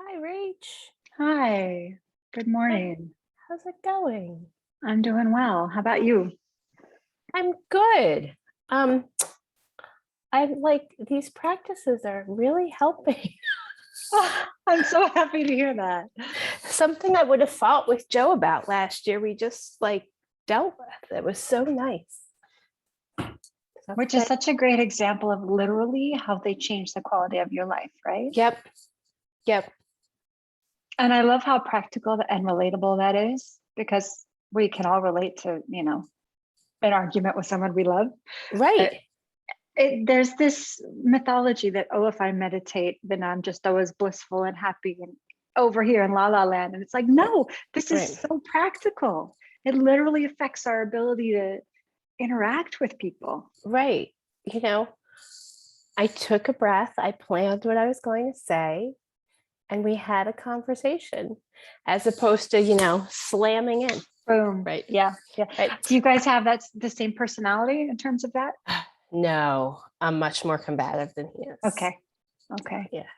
Hi, Rach. Hi, good Hi, morning. how's it going? I'm doing well. How about you? I'm good. Um, I like these practices are really helping. I'm so happy to hear that. Something I would have fought with Joe about last year, we just like dealt with. It was so nice. So Which is such a great example of literally how they change the quality of your life, right? yep, yep, And I love how practical and relatable that is because we can all relate to, an argument with someone we love. Uh, right, there's this mythology that, oh, if I meditate, then I'm just always blissful and happy and over here in la la land. And it's like, no, this is right, so practical. It literally affects our ability to interact with people. right. You know, I took a breath, I planned what I was going to say, and we had a conversation as opposed to, slamming in. Boom. Right, Yeah. Yeah. right. Do you guys have the same personality in terms of that? No, I'm much more combative than he is. Okay. Okay. Yeah.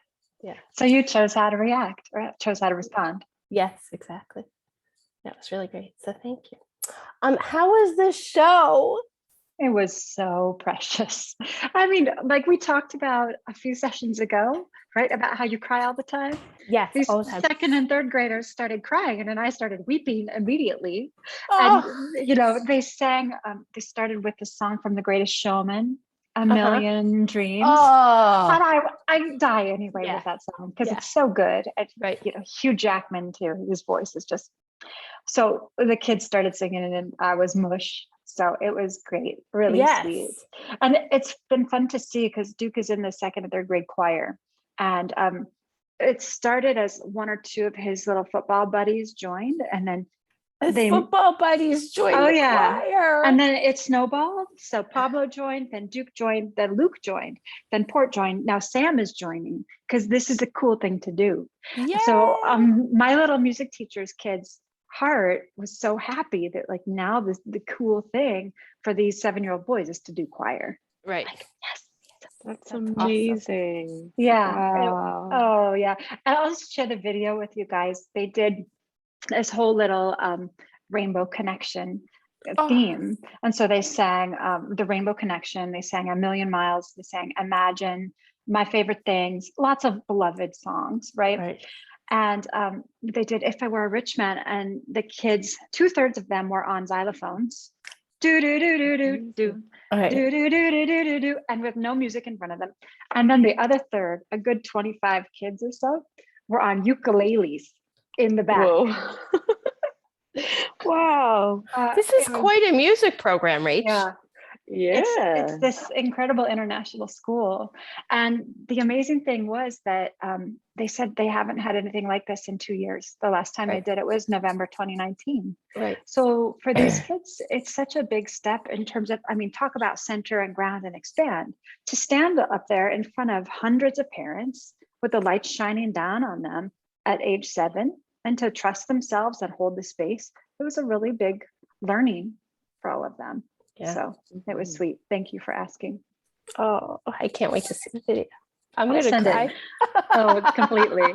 Yeah. So you chose how to react or chose how to respond. Yes, exactly. That was really great. So thank you. How was the show? It was so precious. I mean, like we talked about a few sessions ago, right? About how you cry all the time. Yes, These all the time. second and third graders started crying, and then I started weeping immediately. And, Oh, they started with the song from The Greatest Showman, A uh-huh. Million Dreams. Oh, And I die anyway yeah, with that song because yeah, it's so good. And, right. Hugh Jackman too, his voice is just so the kids started singing it and I was mush. So it was great, really sweet. Yes. And it's been fun to see because Duke is in the second and third grade choir. And it started as one or two of his little football buddies joined, and then His they football buddies joined oh the yeah. choir. And then it snowballed. So Pablo joined, then Duke joined, then Luke joined, then Port joined. Now Sam is joining because this is a cool thing to do. So Yay. my little music teacher's kid's heart was so happy that like now the cool thing for these 7-year-old boys is to do choir. Right. Like, yes. That's That's awesome. amazing. Yeah. Wow. Oh yeah. And I'll just share the video with you guys. They did this whole little rainbow connection Oh, theme. And so they sang the Rainbow Connection, they sang A Million Miles, they sang Imagine, My Favorite Things, lots of beloved songs, right? right. And they did If I Were a Rich Man, and the kids, 2/3 of them were on xylophones. Do do do do do do. All right. Do, do, do, do, do, do, do, and with no music in front of them. And then the other third, a good 25 kids or so, were on ukuleles in the back. Whoa. Wow. This is It was, quite a music program, Rach. yeah, it's Yeah. this incredible international school. And the amazing thing was that they said they haven't had anything like this in 2 years. The last time they Right. did it was November 2019. Right. So for these kids, it's such a big step in terms of, I mean, talk about center and ground and expand. To stand up there in front of hundreds of parents with the lights shining down on them at age 7 and to trust themselves and hold the space, it was a really big learning for all of them. Yeah. So it was sweet. Thank you for asking. Oh, I can't wait to see the video. I'm I'll gonna send it. cry. Oh, completely.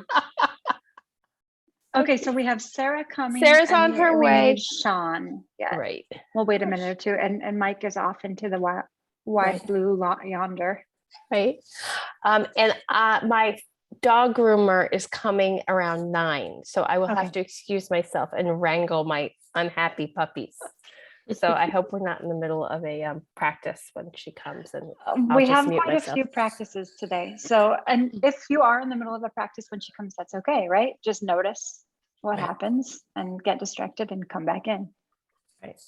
Okay, so we have Sarah coming. Sarah's on and her we way. need Sean. Yeah. Right. We'll wait a minute or two. And Mike is off into the wide Right. blue yonder. Right. And my dog groomer is coming around 9, so I will have Okay. to excuse myself and wrangle my unhappy puppies. So I hope we're not in the middle of a practice when she comes, and I'll We just have mute quite myself. a few practices today. So, and if you are in the middle of a practice when she comes, that's okay, right? Just notice what Right. happens and get distracted and come back in. Right.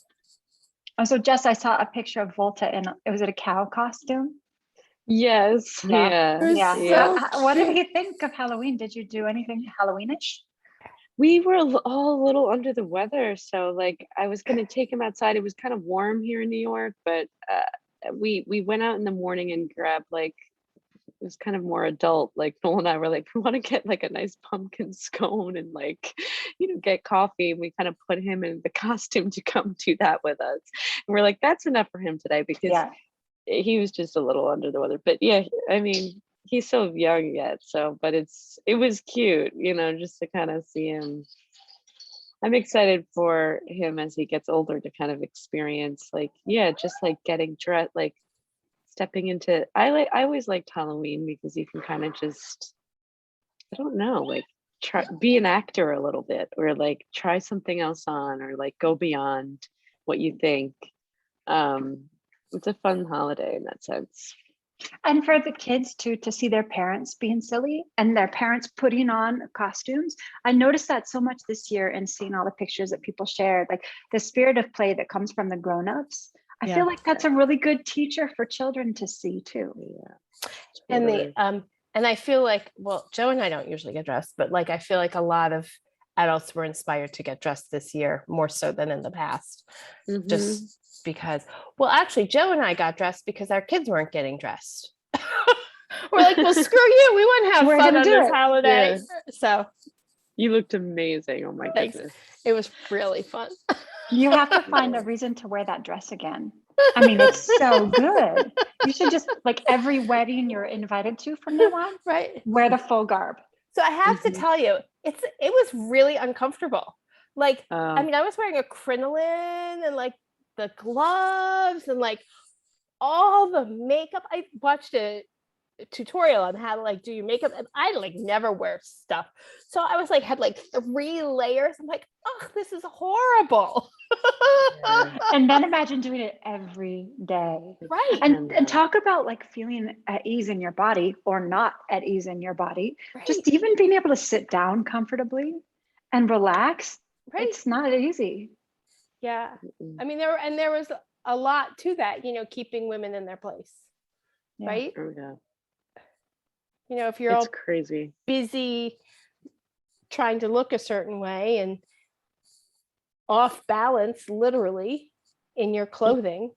Oh, so Jess, I saw a picture of Volta in, was it a cow costume? Yes. Yeah. Yeah. Yeah. So What did cute. you think of Halloween? Did you do anything Halloweenish? We were all a little under the weather, so like I was gonna take him outside. It was kind of warm here in New York, but we went out in the morning and grabbed like it was kind of more adult. Like Noel and I were like, we want to get like a nice pumpkin scone and like, get coffee. We kind of put him in the costume to come do that with us. And we're like, that's enough for him today because Yeah. he was just a little under the weather. But yeah, I mean, he's so young yet, so but it was cute, just to kind of see him. I'm excited for him as he gets older to kind of experience like, yeah, just like getting dressed, like stepping into I always liked Halloween because you can kind of just, I don't know, like try be an actor a little bit or like try something else on or like go beyond what you think. Um it's a fun holiday in that sense. And for the kids too, to see their parents being silly and their parents putting on costumes. I noticed that so much this year and seeing all the pictures that people shared, like the spirit of play that comes from the grown-ups. I Yeah. feel like that's a really good teacher for children to see too. Yeah. And totally. and I feel like, well, Joe and I don't usually get dressed, but like I feel like a lot of adults were inspired to get dressed this year more so than in the past. Mhm. Just because, well, actually, Joe and I got dressed because our kids weren't getting dressed. We're like, well, screw you. We want to have We're fun gonna on do this it. holiday. So You looked amazing. Oh my Thanks. goodness. it was really fun. You have to find a reason to wear that dress again. I mean, it's so good. You should just, like, every wedding you're invited to from now on, Right. wear the full garb. So I have to Mhm. tell you, it was really uncomfortable. Like, I Um, mean, I was wearing a crinoline and like the gloves and like all the makeup. I watched a tutorial on how to like do your makeup, and I like never wear stuff. So I was like, had like 3 layers. I'm like, oh, this is horrible. Yeah. And then imagine doing it every day. Right. And talk about like feeling at ease in your body or not at ease in your body. Right. Just even being able to sit down comfortably and relax, Right. it's not easy. Yeah. Mm-mm. I mean, there was a lot to that, keeping women in their place. Yeah. Right. Oh yeah. If you're It's all crazy. busy trying to look a certain way and off balance, literally, in your clothing,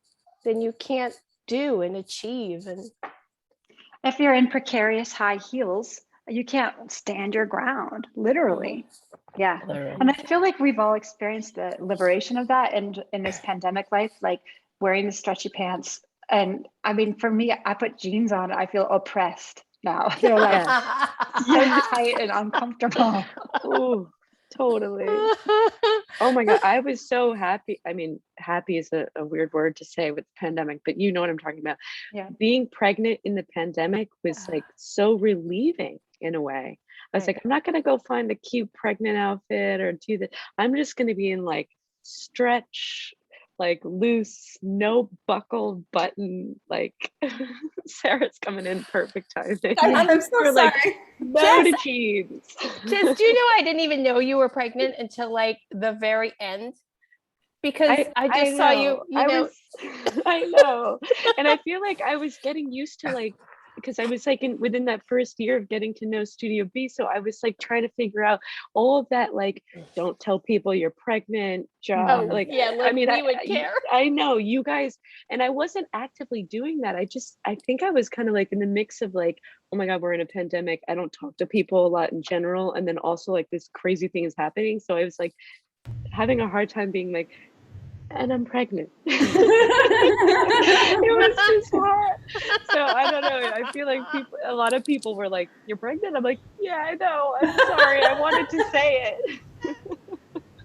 then you can't do and achieve. And If you're in precarious high heels, you can't stand your ground, literally. Yeah. And I feel like we've all experienced the liberation of that in this pandemic life, like wearing the stretchy pants. And I mean, for me, I put jeans on, I feel oppressed now. They're like so tight and uncomfortable. Oh, totally. Oh my God. I was so happy. I mean, happy is a weird word to say with the pandemic, but you know what I'm talking about. Yeah. Being pregnant in the pandemic was like so relieving in a way. I was Right. like, I'm not going to go find a cute pregnant outfit or do that. I'm just going to be in like stretch, like loose, no buckle button, like Sarah's coming in perfect timing. I'm so We're like, sorry. no to jeans. Just, do you know I didn't even know you were pregnant until like the very end? Because I just saw you, I know. And I feel like I was getting used to like, because I was like within that first year of getting to know Studio B. So I was like trying to figure out all of that, like, don't tell people you're pregnant, job. Oh, Like, yeah, I mean, we would care. I know you guys, and I wasn't actively doing that. I think I was kind of like in the mix of like, oh my God, we're in a pandemic. I don't talk to people a lot in general. And then also like this crazy thing is happening. So I was like having a hard time being like, and I'm pregnant. It was just hard. So I don't know. I feel like a lot of people were like, "You're pregnant?" I'm like, "Yeah, I know. I'm sorry. I wanted to say it."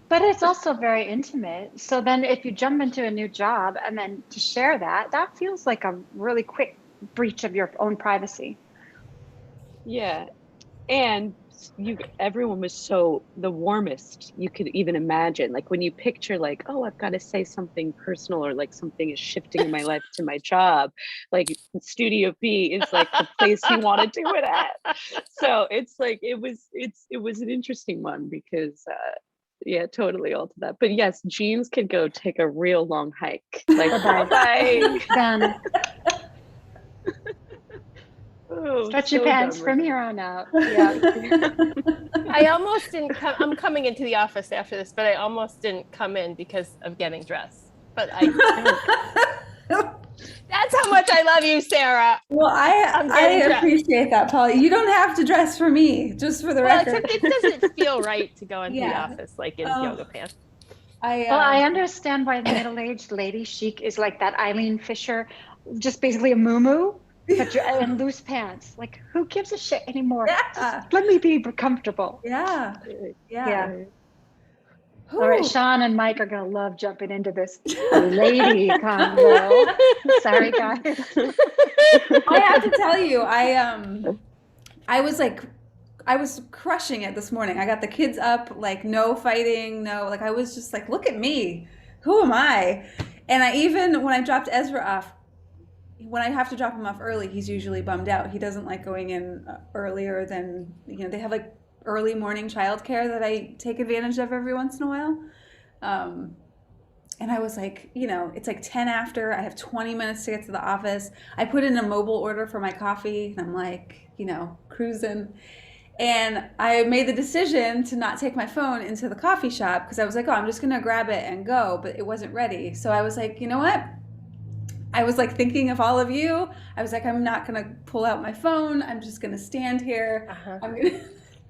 But it's also very intimate. So then if you jump into a new job and then to share that feels like a really quick breach of your own privacy. Yeah, and everyone was so the warmest you could even imagine. Like when you picture like, oh, I've got to say something personal or like something is shifting in my life to my job, like Studio B is like the place you want to do it at. So it's like it was an interesting one because yeah, totally all to that. But yes, jeans could go take a real long hike. Like bye. Then Oh, stretch your so pants done from with here on out. Yeah. I almost didn't come. I'm coming into the office after this, but I almost didn't come in because of getting dressed. But that's how much I love you, Sarah. Well, I'm I getting dressed. appreciate that, Polly. You don't have to dress for me, just for the Well, record. except it doesn't feel right to go into the Yeah. office like in Oh. yoga pants. Well, I understand why middle-aged lady chic is like that Eileen Fisher, just basically a muumuu. but you're in loose pants. Like, who gives a shit anymore? Just Yeah. let me be comfortable. Yeah. Yeah. Yeah. All right, Whew. Sean and Mike are gonna love jumping into this lady convo. Sorry, guys. I have to tell you, I was like, I was crushing it this morning. I got the kids up, like no fighting, no, like I was just like, look at me, who am I? And I even when I dropped Ezra off, when I have to drop him off early, he's usually bummed out. He doesn't like going in earlier than they have like early morning childcare that I take advantage of every once in a while. Um, and I was like, it's like 10 after. I have 20 minutes to get to the office. I put in a mobile order for my coffee, and I'm like, cruising. And I made the decision to not take my phone into the coffee shop because I was like, oh, I'm just going to grab it and go. But it wasn't ready. So I was like, you know what? I was like thinking of all of you. I was like, I'm not going to pull out my phone. I'm just going to stand here. I'm going to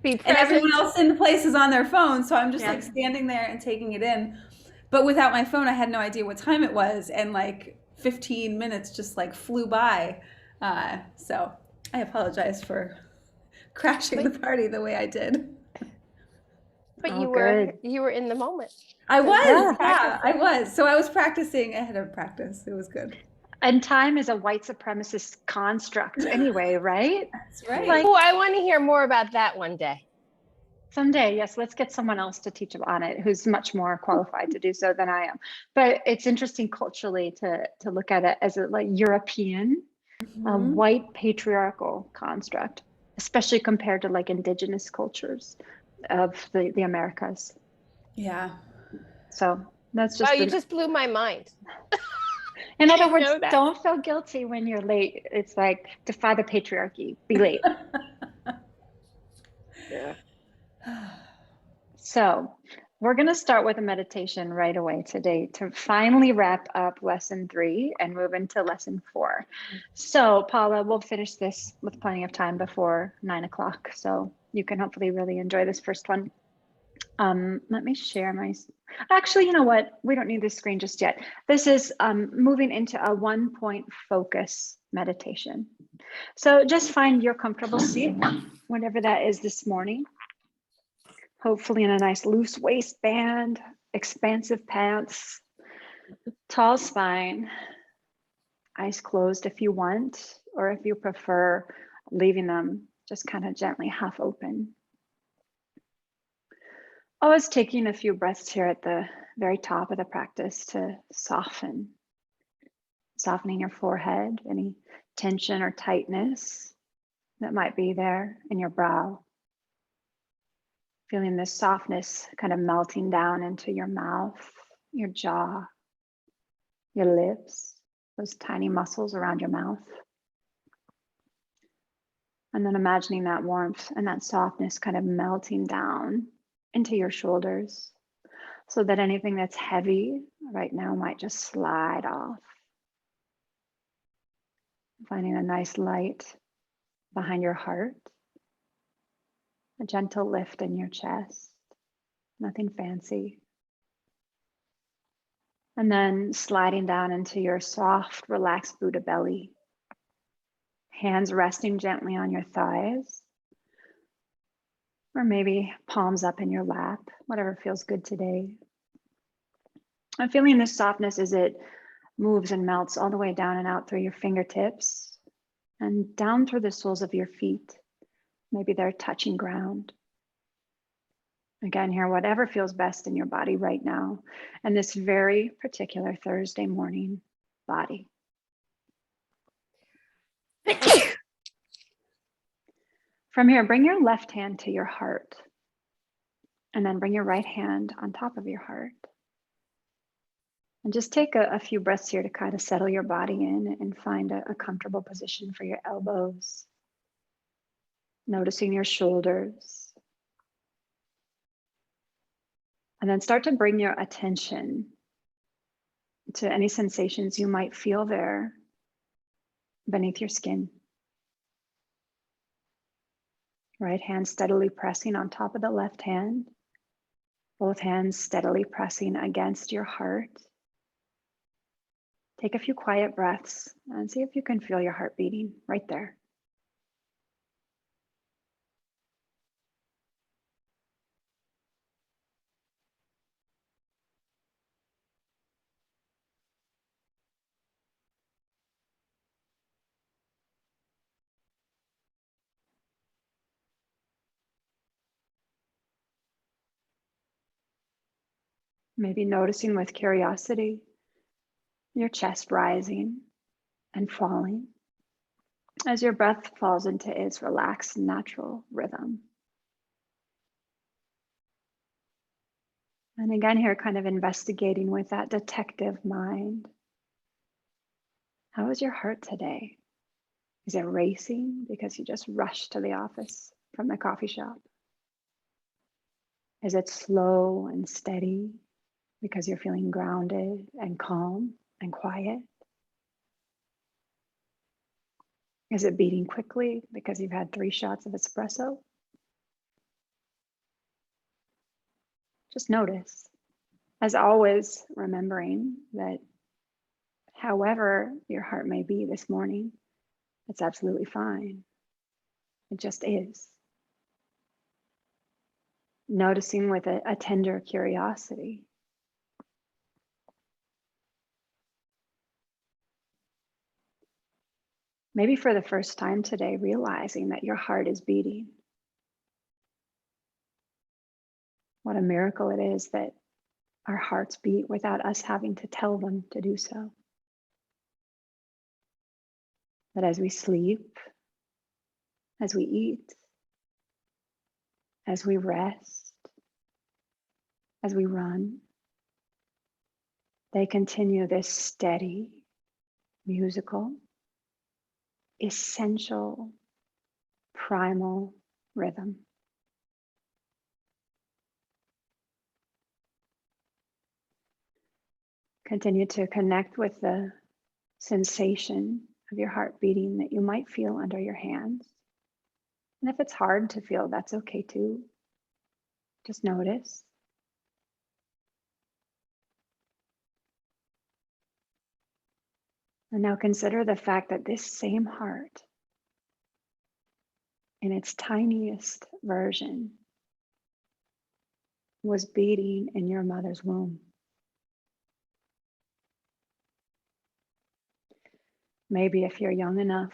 Be and everyone present. else in the place is on their phone. So I'm just Yeah. like standing there and taking it in. But without my phone, I had no idea what time it was. And like 15 minutes just like flew by. So I apologize for crashing the party the way I did. But Oh, you were in the moment. I was, Yeah. yeah, I was. So I was practicing ahead of practice. It was good. And time is a white supremacist construct anyway, right? That's right. Like, Oh, I want to hear more about that one day. someday, yes, let's get someone else to teach on it who's much more qualified to do so than I am. But it's interesting culturally to look at it as a like European, Mhm. white patriarchal construct, especially compared to like indigenous cultures of the Americas. Yeah. So that's just Wow, you just blew my mind. in other didn't words, know that. don't feel guilty when you're late. It's like defy the patriarchy, be late. Yeah. So we're going to start with a meditation right away today to finally wrap up lesson 3 and move into lesson 4. So Paula, we'll finish this with plenty of time before 9 o'clock. So you can hopefully really enjoy this first one. Let me share my, actually, you know what? We don't need this screen just yet. This is moving into a 1-point focus meditation. So just find your comfortable seat, whatever that is this morning. Hopefully in a nice loose waistband, expansive pants, tall spine, eyes closed if you want, or if you prefer leaving them just kind of gently half open. Always taking a few breaths here at the very top of the practice to softening your forehead, any tension or tightness that might be there in your brow. Feeling this softness kind of melting down into your mouth, your jaw, your lips, those tiny muscles around your mouth. And then imagining that warmth and that softness kind of melting down into your shoulders so that anything that's heavy right now might just slide off. Finding a nice light behind your heart, a gentle lift in your chest, nothing fancy. And then sliding down into your soft, relaxed Buddha belly. Hands resting gently on your thighs, or maybe palms up in your lap, whatever feels good today. I'm feeling this softness as it moves and melts all the way down and out through your fingertips and down through the soles of your feet. Maybe they're touching ground. Again, here, whatever feels best in your body right now, and this very particular Thursday morning body. From here, bring your left hand to your heart, and then bring your right hand on top of your heart. And just take a few breaths here to kind of settle your body in and find a comfortable position for your elbows. Noticing your shoulders. And then start to bring your attention to any sensations you might feel there beneath your skin. Right hand steadily pressing on top of the left hand. Both hands steadily pressing against your heart. Take a few quiet breaths and see if you can feel your heart beating right there. Maybe noticing with curiosity your chest rising and falling as your breath falls into its relaxed, natural rhythm. And again, here, kind of investigating with that detective mind. How is your heart today? Is it racing because you just rushed to the office from the coffee shop? Is it slow and steady because you're feeling grounded and calm and quiet? Is it beating quickly because you've had 3 shots of espresso? Just notice. As always, remembering that however your heart may be this morning, it's absolutely fine. It just is. Noticing with a tender curiosity. Maybe for the first time today, realizing that your heart is beating. What a miracle it is that our hearts beat without us having to tell them to do so. That as we sleep, as we eat, as we rest, as we run, they continue this steady, musical, essential, primal rhythm. Continue to connect with the sensation of your heart beating that you might feel under your hands. And if it's hard to feel, that's okay too. Just notice. And now consider the fact that this same heart, in its tiniest version, was beating in your mother's womb. Maybe if you're young enough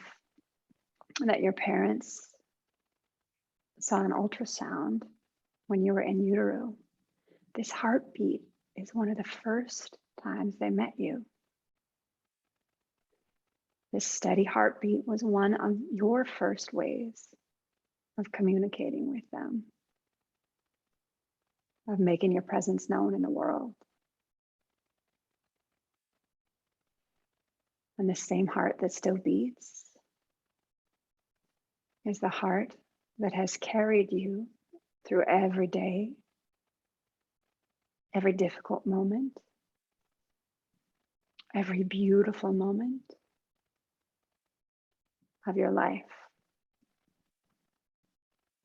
that your parents saw an ultrasound when you were in utero, this heartbeat is one of the first times they met you. This steady heartbeat was one of your first ways of communicating with them, of making your presence known in the world. And the same heart that still beats is the heart that has carried you through every day, every difficult moment, every beautiful moment of your life,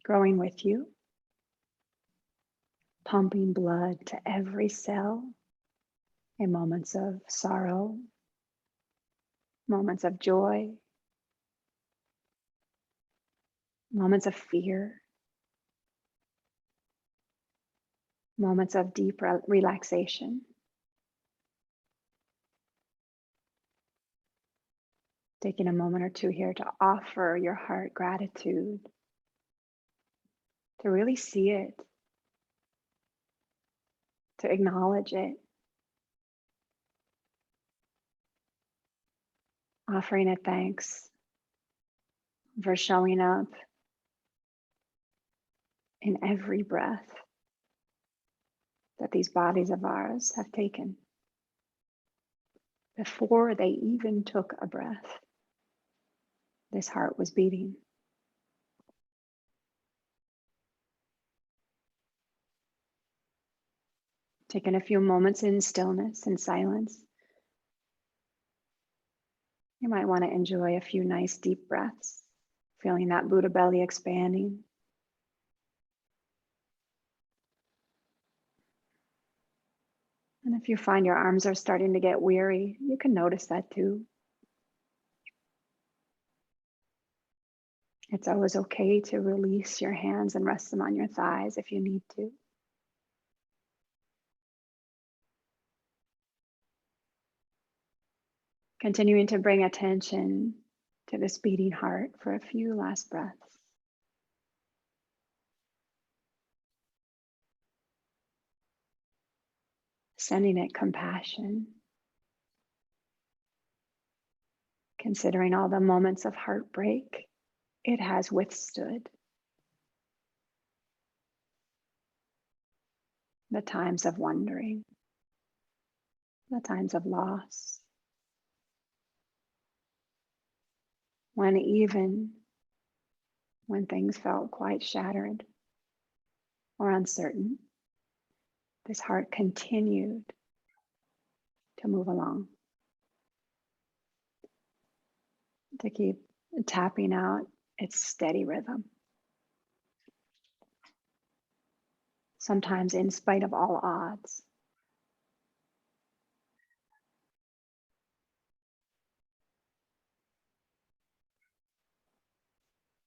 growing with you, pumping blood to every cell in moments of sorrow, moments of joy, moments of fear, moments of deep relaxation. Taking a moment or two here to offer your heart gratitude, to really see it, to acknowledge it, offering it thanks for showing up in every breath that these bodies of ours have taken. Before they even took a breath, this heart was beating. Taking a few moments in stillness and silence. You might want to enjoy a few nice deep breaths, feeling that Buddha belly expanding. And if you find your arms are starting to get weary, you can notice that too. It's always okay to release your hands and rest them on your thighs if you need to. Continuing to bring attention to this beating heart for a few last breaths. Sending it compassion. Considering all the moments of heartbreak it has withstood. The times of wondering. The times of loss. Even when things felt quite shattered or uncertain, this heart continued to move along, to keep tapping out its steady rhythm. Sometimes in spite of all odds.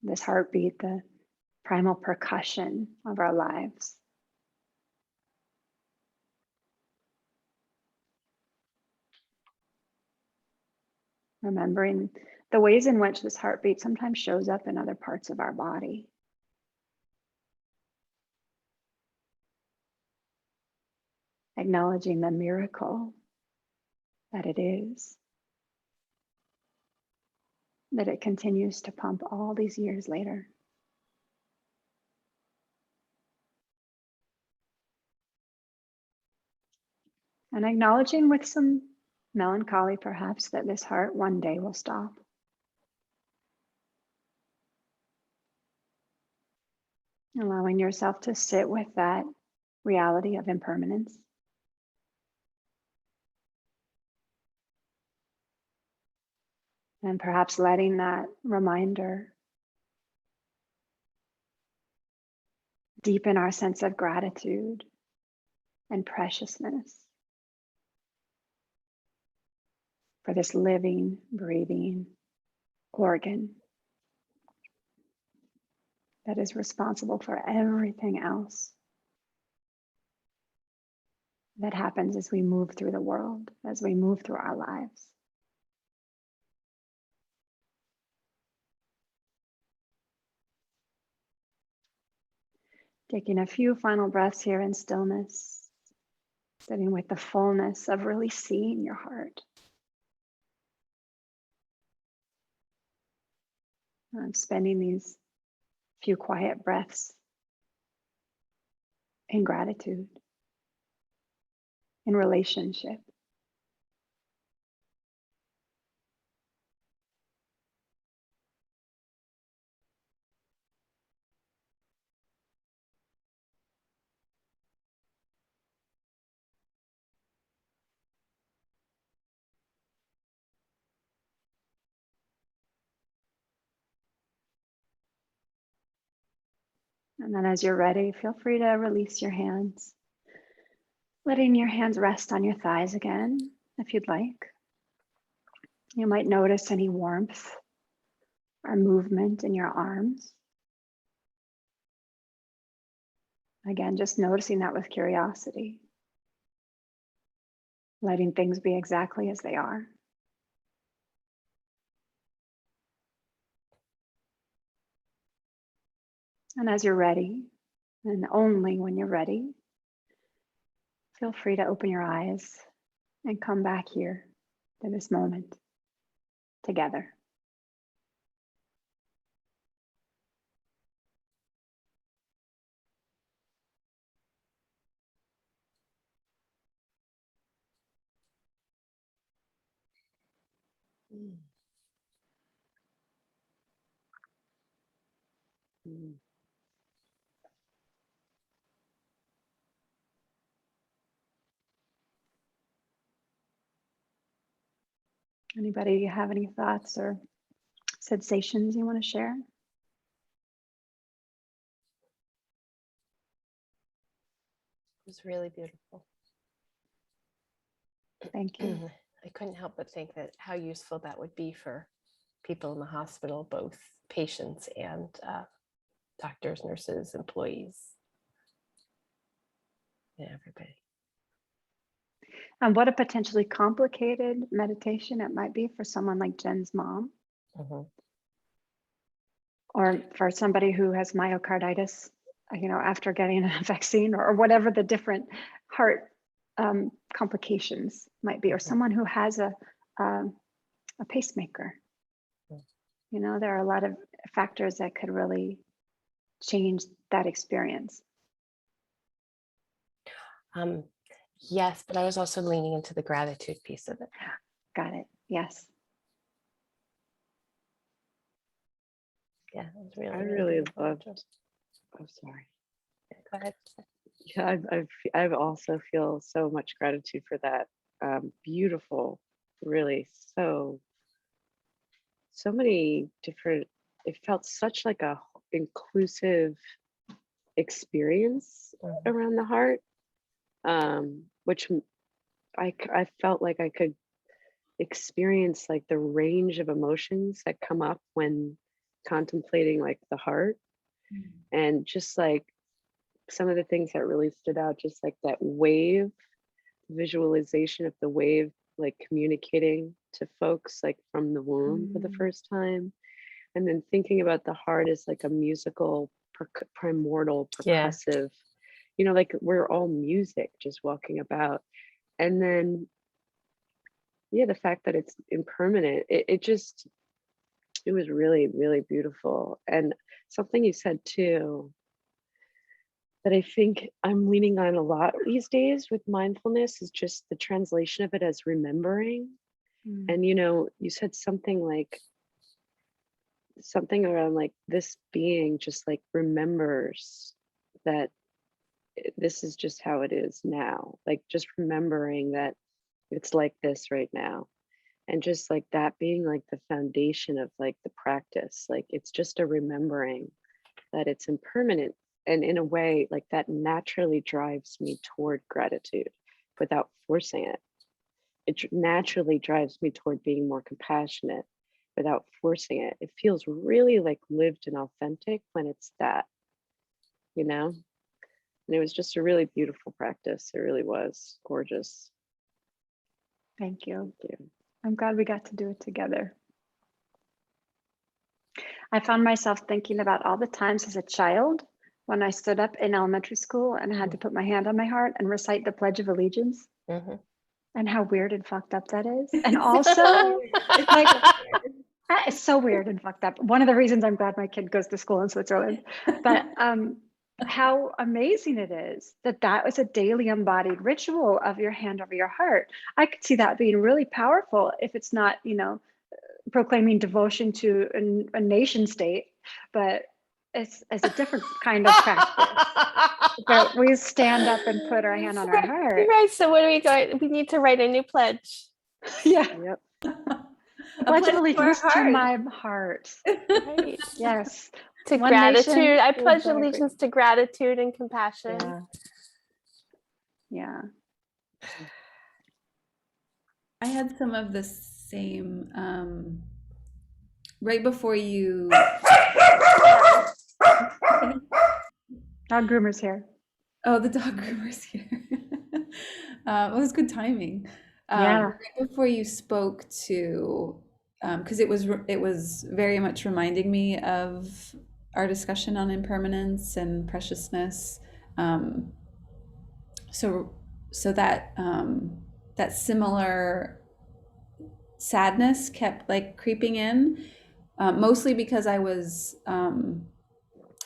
This heartbeat, the primal percussion of our lives. Remembering the ways in which this heartbeat sometimes shows up in other parts of our body. Acknowledging the miracle that it is. That it continues to pump all these years later. And acknowledging with some melancholy perhaps that this heart one day will stop. Allowing yourself to sit with that reality of impermanence. And perhaps letting that reminder deepen our sense of gratitude and preciousness for this living, breathing organ that is responsible for everything else that happens as we move through the world, as we move through our lives. Taking a few final breaths here in stillness, sitting with the fullness of really seeing your heart. I'm spending these few quiet breaths in gratitude, in relationship. And then as you're ready, feel free to release your hands, letting your hands rest on your thighs again, if you'd like. You might notice any warmth or movement in your arms. Again, just noticing that with curiosity, letting things be exactly as they are. And as you're ready, and only when you're ready, feel free to open your eyes and come back here to this moment together. Mm. Mm. Anybody have any thoughts or sensations you want to share? It was really beautiful. Thank you. I couldn't help but think that how useful that would be for people in the hospital, both patients and doctors, nurses, employees, and everybody. And what a potentially complicated meditation it might be for someone like Jen's mom, Mhm. or for somebody who has myocarditis, after getting a vaccine, or whatever the different heart complications might be, or someone who has a pacemaker. There are a lot of factors that could really change that experience. Yes, but I was also leaning into the gratitude piece of it. Got it. Yes. Yeah, it was really, I really beautiful. loved. I'm sorry. Yeah, go ahead. Yeah, I've also feel so much gratitude for that. Beautiful, really, so many different. It felt such like a inclusive experience Mhm. around the heart, which I felt like I could experience like the range of emotions that come up when contemplating like the heart, and just like some of the things that really stood out, just like that wave visualization of the wave, like communicating to folks like from the womb for the first time, and then thinking about the heart as like a musical primordial Yeah. percussive, like we're all music just walking about. And then the fact that it's impermanent, it was really, really beautiful. And something you said too that I think I'm leaning on a lot these days with mindfulness is just the translation of it as remembering. And you said something around like this being just like remembers that this is just how it is now, like just remembering that it's like this right now. And just like that being like the foundation of like the practice, like it's just a remembering that it's impermanent. And in a way, like that naturally drives me toward gratitude without forcing it. It naturally drives me toward being more compassionate without forcing it. It feels really like lived and authentic when it's that, And it was just a really beautiful practice. It really was gorgeous. Thank you. Thank you. I'm glad we got to do it together. I found myself thinking about all the times as a child when I stood up in elementary school and I had to put my hand on my heart and recite the Pledge of Allegiance, Mhm. and how weird and fucked up that is. And also, like, it's so weird and fucked up. One of the reasons I'm glad my kid goes to school in Switzerland, but how amazing it is that was a daily embodied ritual of your hand over your heart. I could see that being really powerful if it's not, proclaiming devotion to a nation state, but it's a different kind of practice. But we stand up and put our hand on our heart. Right. So what are we going? We need to write a new pledge. Yeah. Yep. Pledge of Allegiance to heart. my heart. Right. Yes. To One gratitude. nation, I pledge exactly. allegiance to gratitude and compassion. Yeah. Yeah. I had some of the same right before you. Dog groomer's here. Oh, the dog groomer's here. Well, it was good timing. Yeah. Right before you spoke to, because it was very much reminding me of our discussion on impermanence and preciousness. So that that similar sadness kept like creeping in, mostly because I was,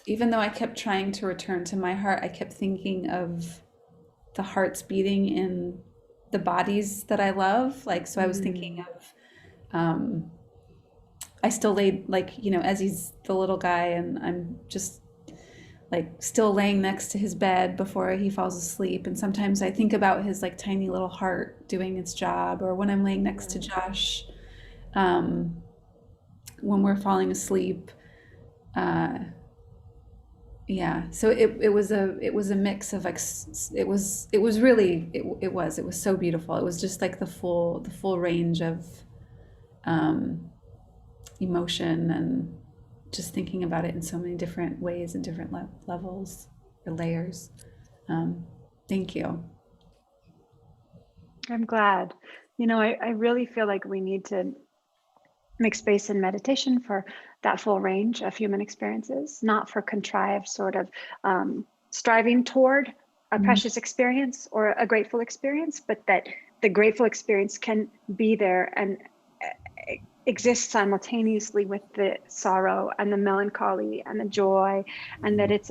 even though I kept trying to return to my heart, I kept thinking of the hearts beating in the bodies that I love. Like, so I was thinking of, I still laid, like, Ezzy's the little guy, and I'm just like still laying next to his bed before he falls asleep. And sometimes I think about his like tiny little heart doing its job, or when I'm laying next to Josh, when we're falling asleep, Yeah, so it was a mix of like it was really it was so beautiful. It was just like the full range of um, emotion, and just thinking about it in so many different ways and different levels or layers. Um, Thank you. I'm glad. I really feel like we need to make space in meditation for that full range of human experiences, not for contrived sort of striving toward a Mhm. precious experience or a grateful experience, but that the grateful experience can be there and exist simultaneously with the sorrow and the melancholy and the joy, and that it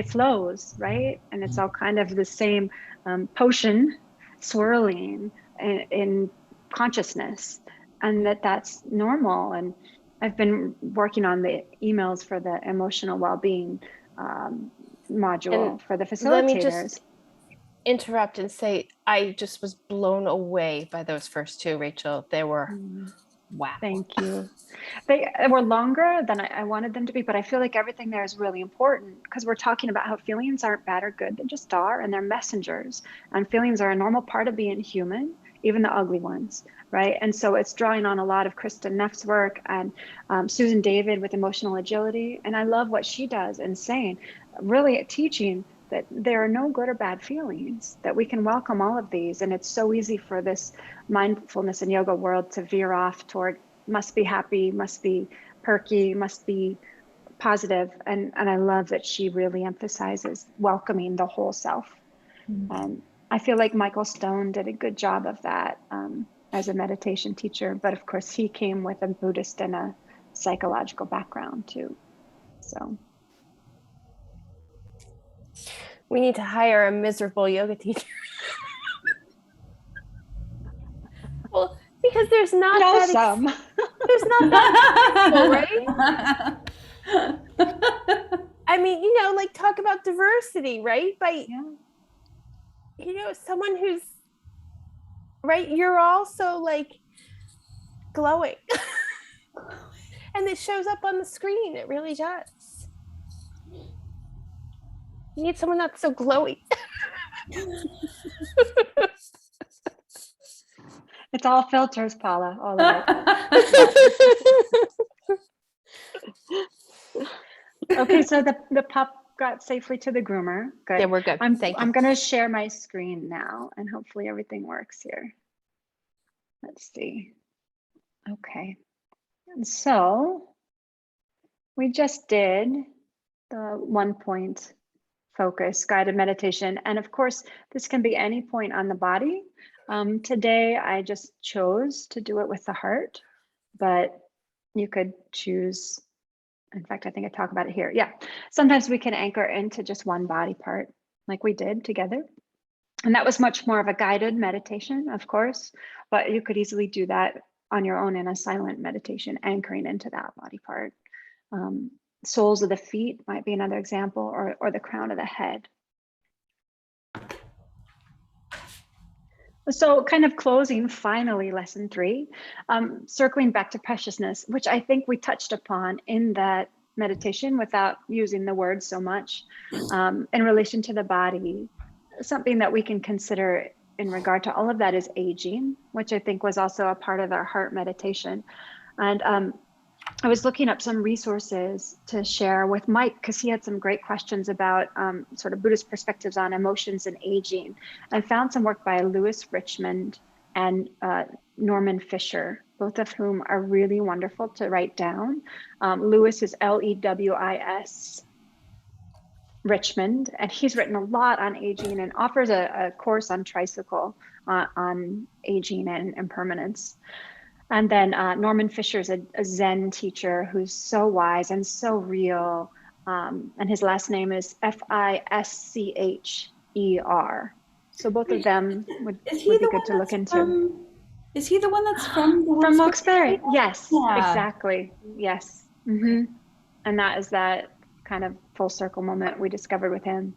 flows, right? And it's all kind of the same potion swirling in consciousness, and that's normal. And I've been working on the emails for the emotional well-being And module for the let me facilitators. just interrupt and say I just was blown away by those first two, Rachel. They were wow. Thank you. They were longer than I wanted them to be, but I feel like everything there is really important because we're talking about how feelings aren't bad or good. They just are, and they're messengers. And feelings are a normal part of being human, even the ugly ones, right? And so it's drawing on a lot of Kristen Neff's work and Susan David with emotional agility. And I love what she does in saying, really teaching that there are no good or bad feelings, that we can welcome all of these. And it's so easy for this mindfulness and yoga world to veer off toward must be happy, must be perky, must be positive. And I love that she really emphasizes welcoming the whole self. I feel like Michael Stone did a good job of that as a meditation teacher, but of course he came with a Buddhist and a psychological background too. So We need to hire a miserable yoga teacher. Well, because there's not know that some. there's not that right? I mean, like talk about diversity, right? By Yeah. someone who's right, you're also like glowing. And it shows up on the screen. It really does. You need someone that's so glowy. It's all filters, Paula, all of it. Okay, so the pup got safely to the groomer. Good. Yeah, we're good. Thank you. I'm going to share my screen now, and hopefully everything works here. Let's see. Okay. And so we just did the 1-point focus guided meditation. And of course, this can be any point on the body. Today, I just chose to do it with the heart, but you could choose. In fact, I think I talk about it here. Yeah. Sometimes we can anchor into just one body part like we did together. And that was much more of a guided meditation, of course, but you could easily do that on your own in a silent meditation, anchoring into that body part. Soles of the feet might be another example, or the crown of the head. So kind of closing, finally, lesson 3, circling back to preciousness, which I think we touched upon in that meditation without using the word so much, in relation to the body. Something that we can consider in regard to all of that is aging, which I think was also a part of our heart meditation. And I was looking up some resources to share with Mike because he had some great questions about sort of Buddhist perspectives on emotions and aging, and found some work by Lewis Richmond and Norman Fisher, both of whom are really wonderful to write down. Lewis is Lewis Richmond, and he's written a lot on aging and offers a course on tricycle on aging and impermanence. And then Norman Fisher is a Zen teacher who's so wise and so real. And his last name is Fischer. So both of them would be good to look into. Is he the one that's from Wilkes-Barre? Yes, Yeah. exactly. Yes. Mm-hmm. And that is that kind of full circle moment we discovered with him.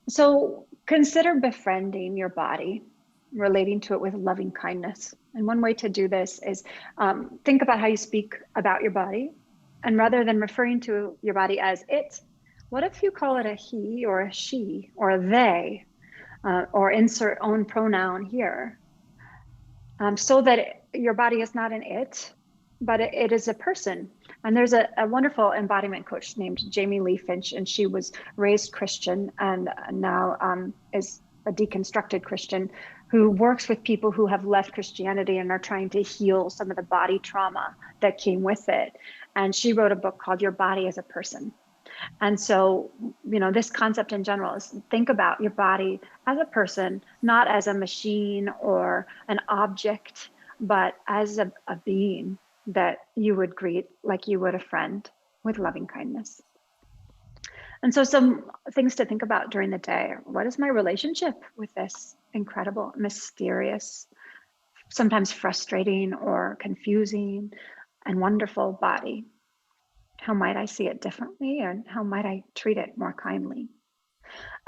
So consider befriending your body, relating to it with loving kindness. And one way to do this is think about how you speak about your body. And rather than referring to your body as it, What if you call it a he or a she or a they, or insert own pronoun here, so that your body is not an it, but it is a person. And there's a wonderful embodiment coach named Jamie Lee Finch, and she was raised Christian and now is a deconstructed Christian who works with people who have left Christianity and are trying to heal some of the body trauma that came with it. And she wrote a book called Your Body as a Person. And so, this concept in general is think about your body as a person, not as a machine or an object, but as a being that you would greet like you would a friend, with loving kindness. And so some things to think about during the day. What is my relationship with this incredible, mysterious, sometimes frustrating or confusing and wonderful body? How might I see it differently, and how might I treat it more kindly?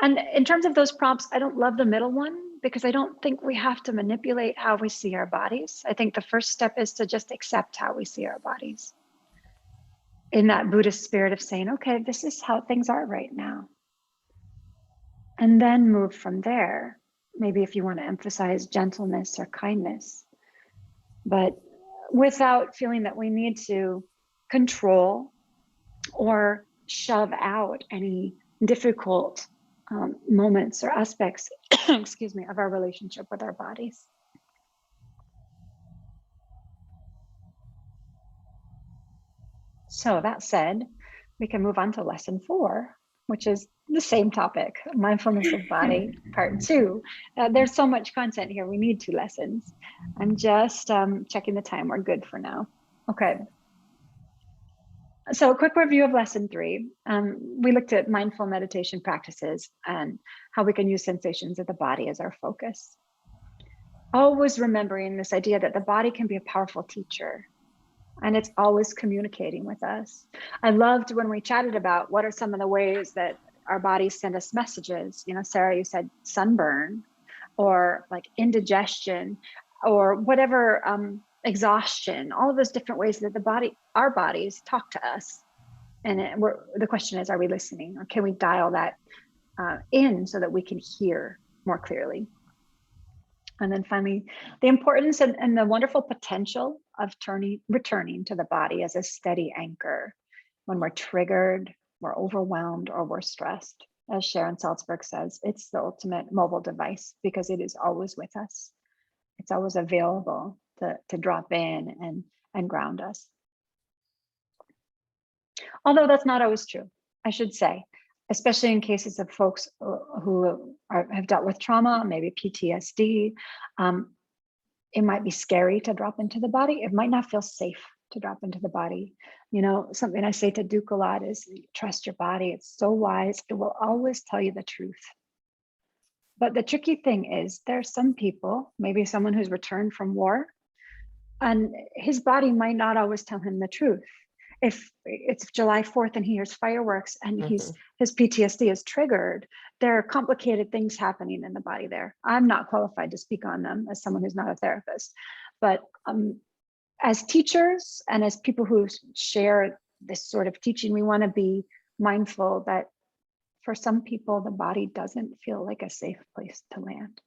And in terms of those prompts, I don't love the middle one, because I don't think we have to manipulate how we see our bodies. I think the first step is to just accept how we see our bodies, in that Buddhist spirit of saying, okay, this is how things are right now. And then move from there. Maybe if you want to emphasize gentleness or kindness, but without feeling that we need to control or shove out any difficult moments or aspects, excuse me, of our relationship with our bodies. So that said, we can move on to lesson 4, which is the same topic, mindfulness of body, part 2. There's so much content here. We need 2 lessons. I'm just checking the time. We're good for now. Okay. So a quick review of lesson 3. We looked at mindful meditation practices and how we can use sensations of the body as our focus. Always remembering this idea that the body can be a powerful teacher, and it's always communicating with us. I loved when we chatted about what are some of the ways that our bodies send us messages. Sarah, you said sunburn, or like indigestion, or whatever, exhaustion, all of those different ways that our bodies talk to us. And the question is, are we listening, or can we dial that in so that we can hear more clearly? And then finally, the importance and the wonderful potential of returning to the body as a steady anchor when we're triggered, we're overwhelmed, or we're stressed. As Sharon Salzberg says, it's the ultimate mobile device because it is always with us. It's always available to drop in and ground us. Although that's not always true, I should say, especially in cases of folks who have dealt with trauma, maybe PTSD. It might be scary to drop into the body. It might not feel safe to drop into the body. Something I say to Duke a lot is, trust your body. It's so wise. It will always tell you the truth. But the tricky thing is, there are some people, maybe someone who's returned from war, and his body might not always tell him the truth. If it's July 4th and he hears fireworks and his PTSD is triggered, there are complicated things happening in the body there. I'm not qualified to speak on them as someone who's not a therapist, but as teachers and as people who share this sort of teaching, we want to be mindful that for some people, the body doesn't feel like a safe place to land.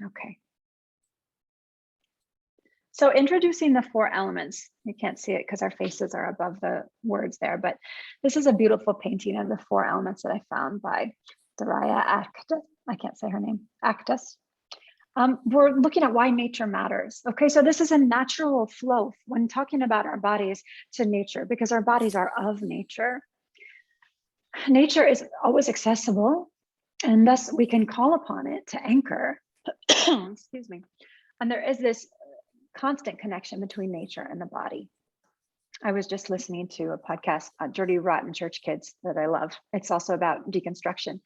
Okay. So introducing the 4 elements, you can't see it because our faces are above the words there, but this is a beautiful painting of the 4 elements that I found by Daria Actus. I can't say her name, Actus. We're looking at why nature matters. Okay, so this is a natural flow when talking about our bodies to nature, because our bodies are of nature. Nature is always accessible, and thus we can call upon it to anchor. Excuse me. And there is this constant connection between nature and the body. I was just listening to a podcast, Dirty Rotten Church Kids, that I love. It's also about deconstruction.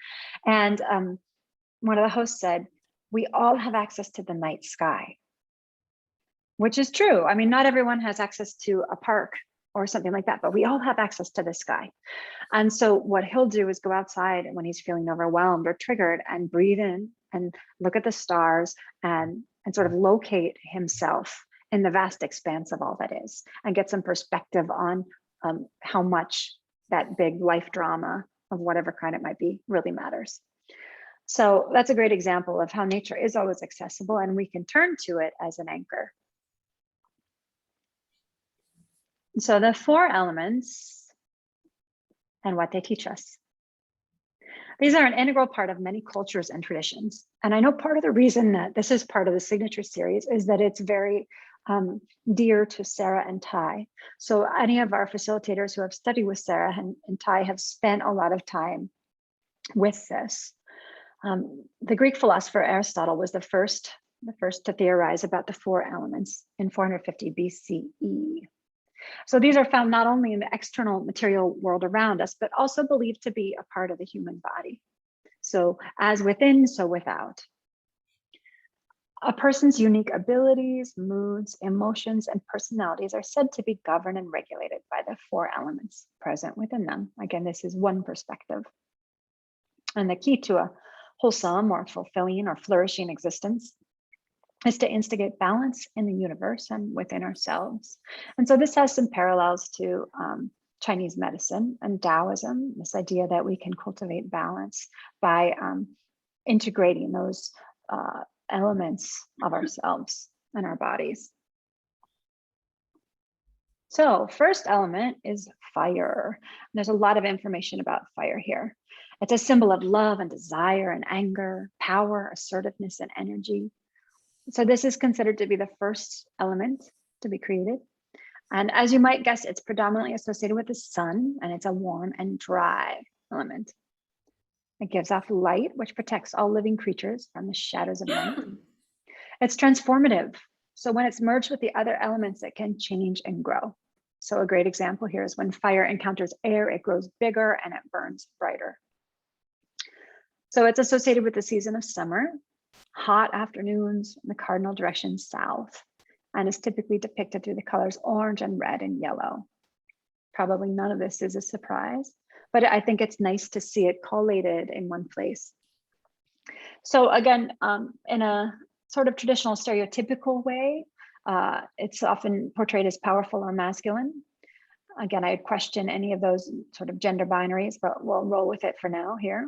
And one of the hosts said, we all have access to the night sky, which is true. I mean, not everyone has access to a park or something like that, but we all have access to the sky. And so what he'll do is go outside when he's feeling overwhelmed or triggered and breathe in and look at the stars and sort of locate himself in the vast expanse of all that is, and get some perspective on how much that big life drama of whatever kind it might be really matters. So that's a great example of how nature is always accessible, and we can turn to it as an anchor. So the 4 elements and what they teach us. These are an integral part of many cultures and traditions. And I know part of the reason that this is part of the signature series is that it's very dear to Sarah and Ty. So any of our facilitators who have studied with Sarah and Ty have spent a lot of time with this. The Greek philosopher Aristotle was the first to theorize about the 4 elements in 450 BCE. So these are found not only in the external material world around us, but also believed to be a part of the human body. So as within, so without. A person's unique abilities, moods, emotions, and personalities are said to be governed and regulated by the 4 elements present within them. Again, this is one perspective. And the key to a wholesome or fulfilling or flourishing existence is to instigate balance in the universe and within ourselves. And so this has some parallels to Chinese medicine and Taoism, this idea that we can cultivate balance by integrating those elements of ourselves and our bodies. So first element is fire. There's a lot of information about fire here. It's a symbol of love and desire and anger, power, assertiveness, and energy. So this is considered to be the first element to be created. And as you might guess, it's predominantly associated with the sun, and it's a warm and dry element. It gives off light, which protects all living creatures from the shadows of night. It's transformative. So when it's merged with the other elements, it can change and grow. So a great example here is when fire encounters air, it grows bigger and it burns brighter. So it's associated with the season of summer, hot afternoons, in the cardinal direction south, and is typically depicted through the colors orange and red and yellow. Probably none of this is a surprise, but I think it's nice to see it collated in one place. So again, in a sort of traditional stereotypical way, it's often portrayed as powerful or masculine. Again, I'd question any of those sort of gender binaries, but we'll roll with it for now here.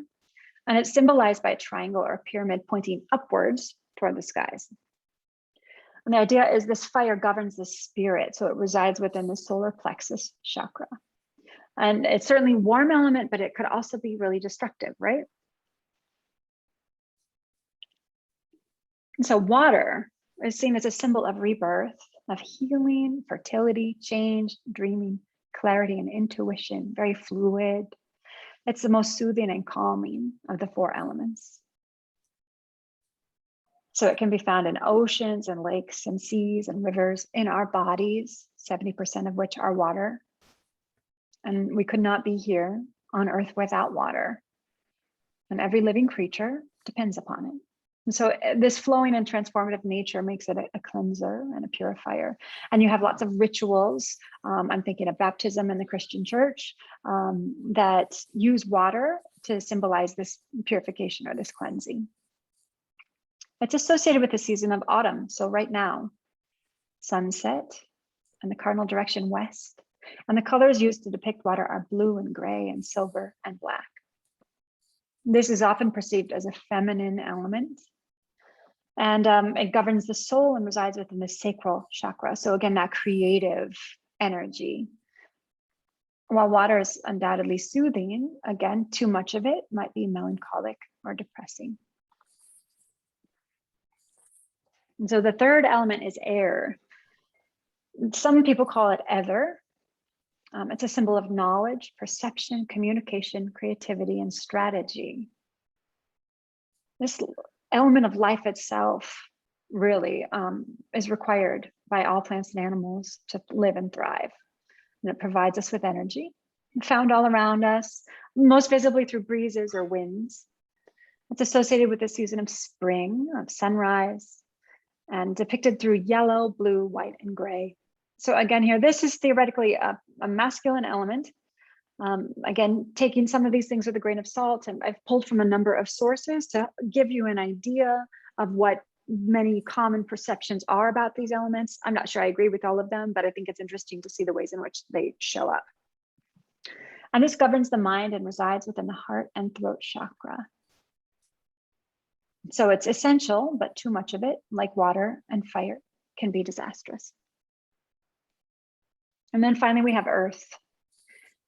And it's symbolized by a triangle or a pyramid pointing upwards toward the skies. And the idea is this fire governs the spirit, so it resides within the solar plexus chakra. And it's certainly a warm element, but it could also be really destructive, right? And so water is seen as a symbol of rebirth, of healing, fertility, change, dreaming, clarity, and intuition, very fluid. It's the most soothing and calming of the 4 elements. So it can be found in oceans and lakes and seas and rivers, in our bodies, 70% of which are water. And we could not be here on Earth without water. And every living creature depends upon it. And so this flowing and transformative nature makes it a cleanser and a purifier. And you have lots of rituals. I'm thinking of baptism in the Christian church that use water to symbolize this purification or this cleansing. It's associated with the season of autumn. So right now, sunset and the cardinal direction west. And the colors used to depict water are blue and gray and silver and black. This is often perceived as a feminine element. And it governs the soul and resides within the sacral chakra. So again, that creative energy. While water is undoubtedly soothing, again, too much of it might be melancholic or depressing. And so the third element is air. Some people call it ether. It's a symbol of knowledge, perception, communication, creativity, and strategy. This element of life itself really is required by all plants and animals to live and thrive. And it provides us with energy, found all around us, most visibly through breezes or winds. It's associated with the season of spring, of sunrise, and depicted through yellow, blue, white, and gray. So again here, this is theoretically a masculine element. Again, taking some of these things with a grain of salt, and I've pulled from a number of sources to give you an idea of what many common perceptions are about these elements. I'm not sure I agree with all of them, but I think it's interesting to see the ways in which they show up. And this governs the mind and resides within the heart and throat chakra. So it's essential, but too much of it, like water and fire, can be disastrous. And then finally, we have earth.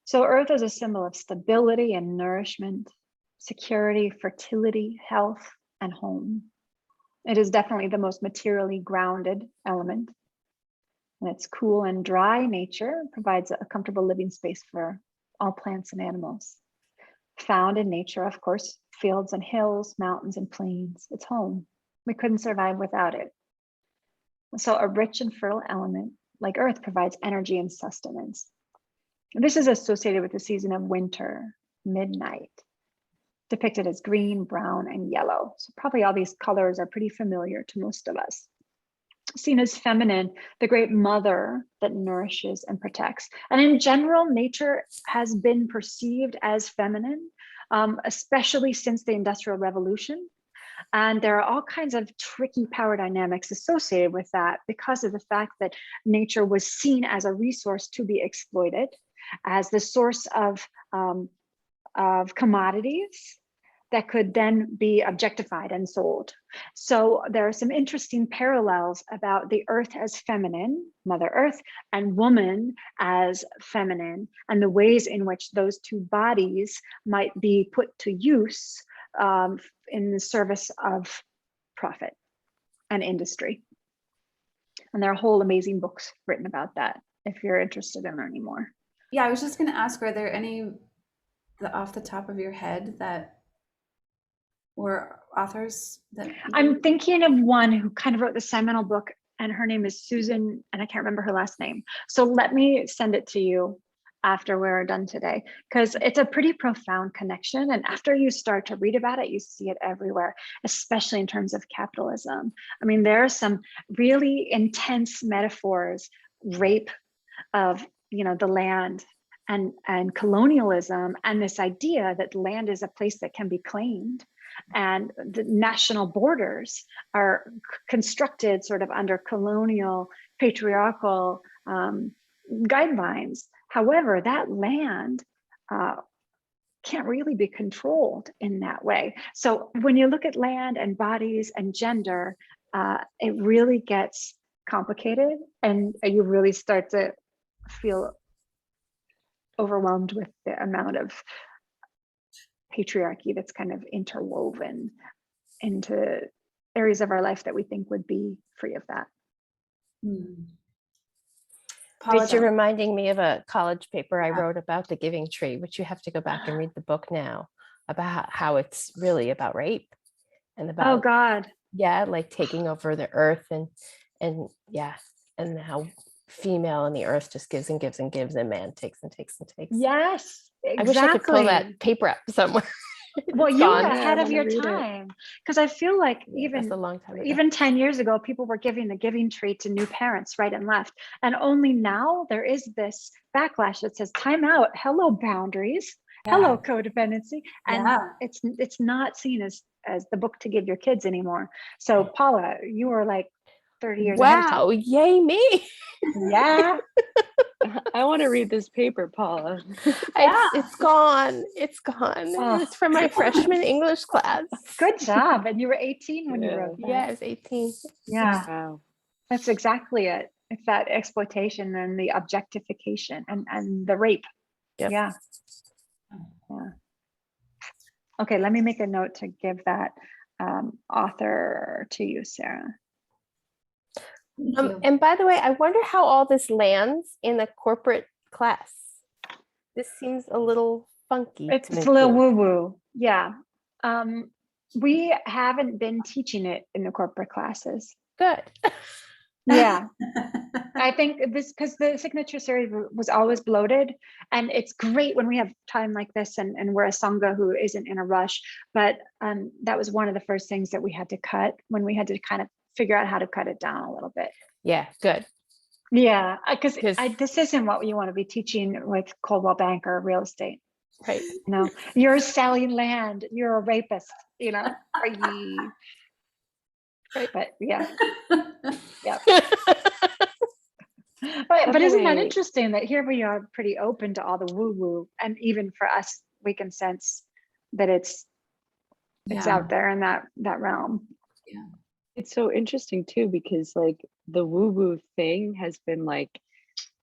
So earth is a symbol of stability and nourishment, security, fertility, health, and home. It is definitely the most materially grounded element. And its cool and dry nature provides a comfortable living space for all plants and animals. Found in nature, of course, fields and hills, mountains and plains. It's home. We couldn't survive without it. So a rich and fertile element like earth provides energy and sustenance. This is associated with the season of winter, midnight, depicted as green, brown, and yellow. So probably all these colors are pretty familiar to most of us. Seen as feminine, the great mother that nourishes and protects. And in general, nature has been perceived as feminine, especially since the Industrial Revolution. And there are all kinds of tricky power dynamics associated with that because of the fact that nature was seen as a resource to be exploited, as the source of commodities that could then be objectified and sold. So there are some interesting parallels about the earth as feminine, Mother Earth, and woman as feminine, and the ways in which those two bodies might be put to use in the service of profit and industry. And there are whole amazing books written about that if you're interested in learning more. Yeah, I was just going to ask, are there any off the top of your head that were authors that I'm thinking of one who kind of wrote the seminal book, and her name is Susan, and I can't remember her last name. So let me send it to you after we're done today, because it's a pretty profound connection. And after you start to read about it, you see it everywhere, especially in terms of capitalism. I mean, there are some really intense metaphors, rape of, the land, and colonialism, and this idea that land is a place that can be claimed, and the national borders are constructed sort of under colonial, patriarchal guidelines. However, that land can't really be controlled in that way. So when you look at land and bodies and gender, it really gets complicated, and you really start to feel overwhelmed with the amount of patriarchy that's kind of interwoven into areas of our life that we think would be free of that. You're reminding me of a college paper I wrote about the Giving Tree, which you have to go back and read the book now, about how it's really about rape and about, oh God, yeah, like taking over the earth, and how female and the earth just gives and gives and gives, and man takes and takes and takes. Yes, exactly. I wish I could pull that paper up somewhere. Well, you were ahead of your read it. time, because I feel like That's a long time ago. even 10 years ago, people were giving the Giving Tree to new parents right and left. And only now there is this backlash that says, time out, hello boundaries, hello codependency. And it's not seen as the book to give your kids anymore. So Paula, you were like 30 years ahead of time. Wow, yay me. Yeah. I want to read this paper, Paula. It's gone. It's gone. Oh. It's from my freshman English class. Good job. And you were 18 when you Yeah. wrote that. Yeah, I was 18. Yeah. Wow. That's exactly it. It's that exploitation and the objectification and the rape. Yep. Yeah. Okay, let me make a note to give that author to you, Sarah. And by the way, I wonder how all this lands in the corporate class. This seems a little funky. It's to me a little too. woo-woo. Yeah. We haven't been teaching it in the corporate classes. Good. Yeah. I think this, because the signature series was always bloated, and it's great when we have time like this and we're a Sangha who isn't in a rush. But that was one of the first things that we had to cut when we had to kind of figure out how to cut it down a little bit. Yeah, good. Yeah, because this isn't what you want to be teaching with Coldwell Banker real estate. Right. No, you're selling land. You're a rapist. But yeah, yeah. But isn't that Definitely. interesting that here we are pretty open to all the woo-woo, and even for us, we can sense that it's Yeah. out there in that realm. Yeah. It's so interesting too, because like the woo-woo thing has been like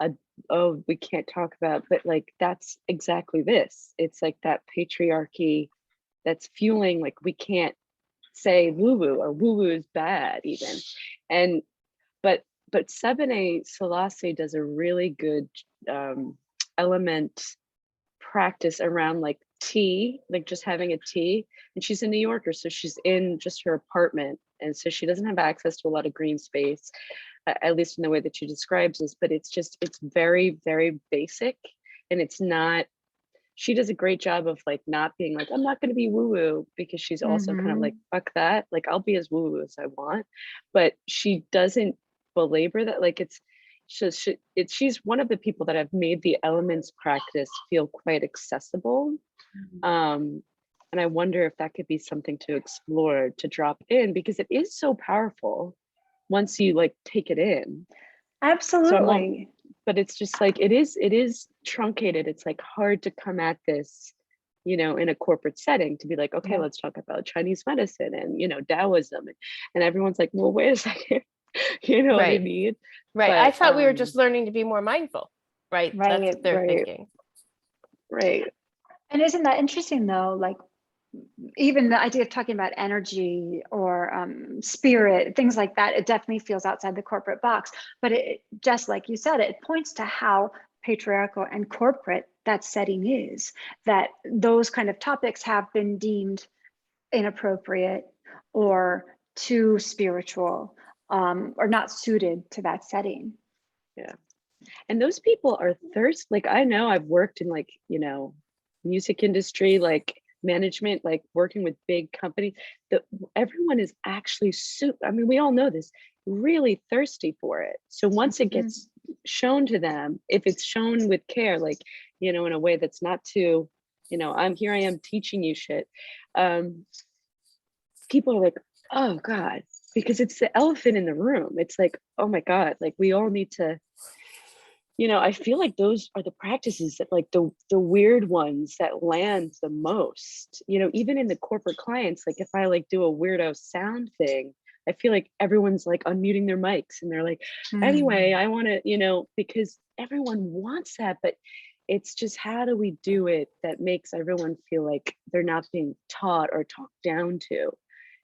a, oh, we can't talk about, but like that's exactly this. It's like that patriarchy that's fueling, like we can't say woo-woo, or woo-woo is bad even. And but Sebene Selassie does a really good element practice around like tea, like just having a tea. And she's a New Yorker, so she's in just her apartment, and so she doesn't have access to a lot of green space, at least in the way that she describes this. But it's very, very basic, and it's not. She does a great job of like not being like, I'm not going to be woo woo, because she's also kind of like, fuck that, like I'll be as woo woo as I want. But she doesn't belabor that. Like she's one of the people that have made the elements practice feel quite accessible. And I wonder if that could be something to explore, to drop in, because it is so powerful once you like take it in. Absolutely. But it's just like it is truncated. It's like hard to come at this, in a corporate setting, to be like, okay, let's talk about Chinese medicine and Taoism, and everyone's like, well, wait a second. What I Right. mean? Right. But, I thought we were just learning to be more mindful. Right. That's Right, what they're right. thinking. Right. And isn't that interesting though? Like even the idea of talking about energy or spirit, things like that, it definitely feels outside the corporate box. But it, just like you said, it points to how patriarchal and corporate that setting is, that those kind of topics have been deemed inappropriate or too spiritual, or not suited to that setting. Yeah. And those people are like, I know I've worked in like, music industry, like management, like working with big companies, that everyone is actually I mean, we all know this, really thirsty for it. So once it gets shown to them, if it's shown with care, like, in a way that's not too, I am teaching you shit. People are like, oh God, because it's the elephant in the room. It's like, oh my God, like we all need to, I feel like those are the practices that like the weird ones that land the most, even in the corporate clients. Like if I like do a weirdo sound thing, I feel like everyone's like unmuting their mics and they're like, anyway, I want to, because everyone wants that, but it's just, how do we do it that makes everyone feel like they're not being taught or talked down to?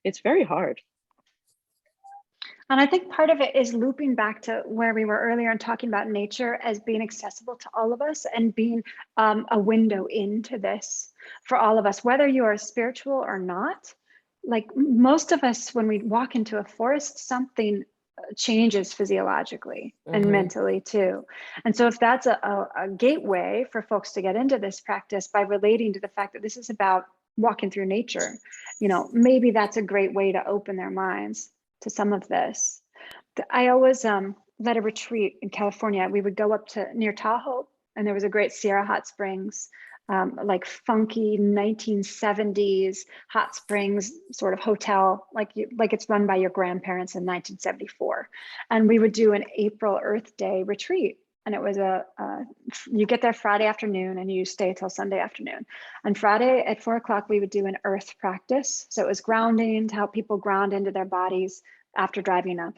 It's very hard. And I think part of it is looping back to where we were earlier and talking about nature as being accessible to all of us and being a window into this for all of us, whether you are spiritual or not. Like most of us, when we walk into a forest, something changes physiologically and mentally too. And so if that's a gateway for folks to get into this practice by relating to the fact that this is about walking through nature, maybe that's a great way to open their minds to some of this. I always led a retreat in California. We would go up to near Tahoe, and there was a great Sierra Hot Springs, like funky 1970s hot springs sort of hotel, like it's run by your grandparents in 1974. And we would do an April Earth Day retreat. And it was you get there Friday afternoon and you stay till Sunday afternoon. And Friday at 4 o'clock, we would do an earth practice. So it was grounding, to help people ground into their bodies after driving up.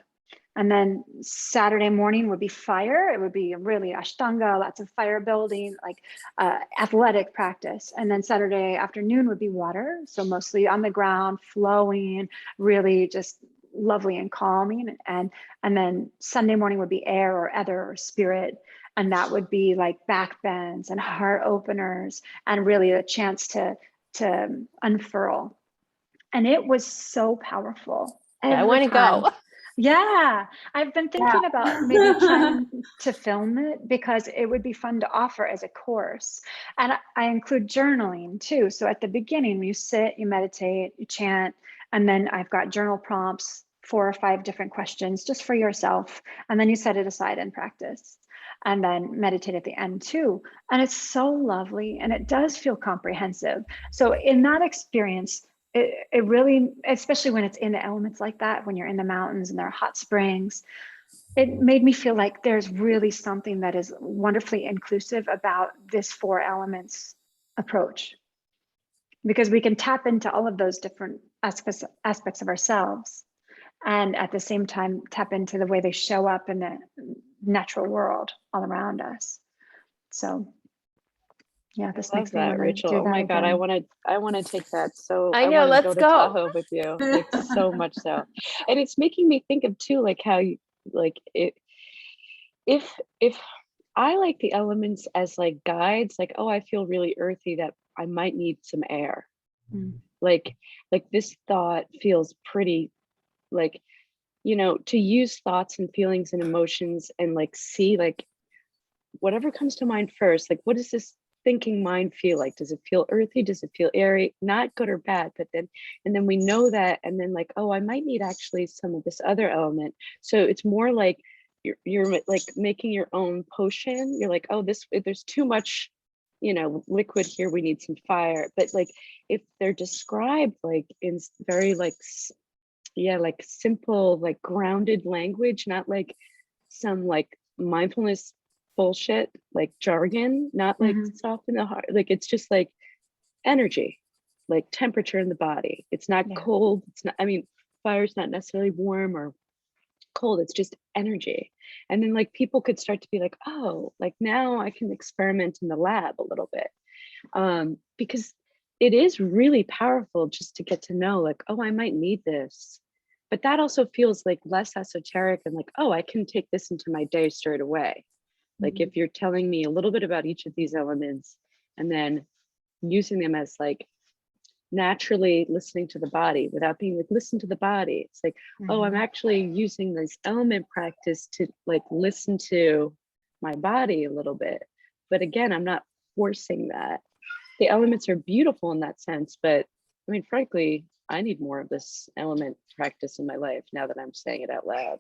And then Saturday morning would be fire. It would be really Ashtanga, lots of fire building, like athletic practice. And then Saturday afternoon would be water. So mostly on the ground, flowing, really just lovely and calming. And then Sunday morning would be air or ether or spirit. And that would be like back bends and heart openers and really a chance to unfurl. And it was so powerful. I want to go. Yeah, I've been thinking about maybe trying to film it, because it would be fun to offer as a course. And I include journaling too. So at the beginning, you sit, you meditate, you chant, and then I've got journal prompts, 4 or 5 different questions just for yourself. And then you set it aside and practice, and then meditate at the end too. And it's so lovely, and it does feel comprehensive. So in that experience, it really, especially when it's in the elements like that, when you're in the mountains and there are hot springs, it made me feel like there's really something that is wonderfully inclusive about this 4 elements approach, because we can tap into all of those different aspects of ourselves, and at the same time tap into the way they show up in the natural world all around us. So yeah, this Love makes me that, want to Rachel. do Oh that my God, again. I want to take that. So I I know, want to go let's to go. Tahoe with you, like so much so. And it's making me think of too, like how you, like it, if I like the elements as like guides, like, oh, I feel really earthy, that I might need some air. Mm. Like this thought feels pretty, like, you know, to use thoughts and feelings and emotions and like see like whatever comes to mind first, like what does this thinking mind feel like? Does it feel earthy? Does it feel airy? Not good or bad, but then, and then we know that, and then like, oh, I might need actually some of this other element. So it's more like you're like making your own potion. You're like, oh, this, if there's too much, you know, liquid here, we need some fire. But like if they're described like in very like yeah, like simple, like grounded language, not like some like mindfulness bullshit, like jargon, not like Mhm. soft in the heart. Like it's just like energy, like temperature in the body. It's not Yeah. cold. It's not, I mean, fire's not necessarily warm or cold. It's just energy. And then like people could start to be like, oh, like now I can experiment in the lab a little bit. Because it is really powerful just to get to know like, oh, I might need this. But that also feels like less esoteric and like, oh, I can take this into my day straight away. Like if you're telling me a little bit about each of these elements and then using them as like naturally listening to the body without being like, listen to the body. It's like, oh, I'm Mhm. actually using this element practice to like listen to my body a little bit. But again, I'm not forcing that. The elements are beautiful in that sense, but I mean, frankly, I need more of this element practice in my life now that I'm saying it out loud.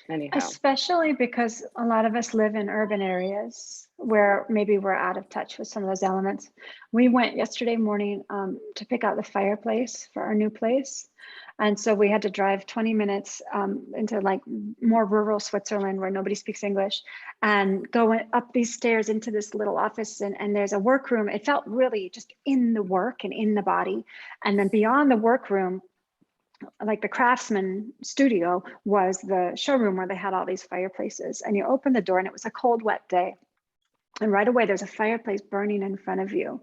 Anyhow, Especially because a lot of us live in urban areas where maybe we're out of touch with some of those elements. We went yesterday morning to pick out the fireplace for our new place. And so we had to drive 20 minutes into like more rural Switzerland where nobody speaks English, and go up these stairs into this little office, and there's a workroom. It felt really just in the work and in the body. And then beyond the workroom, like the craftsman studio, was the showroom where they had all these fireplaces. And you open the door and it was a cold, wet day. And right away, there's a fireplace burning in front of you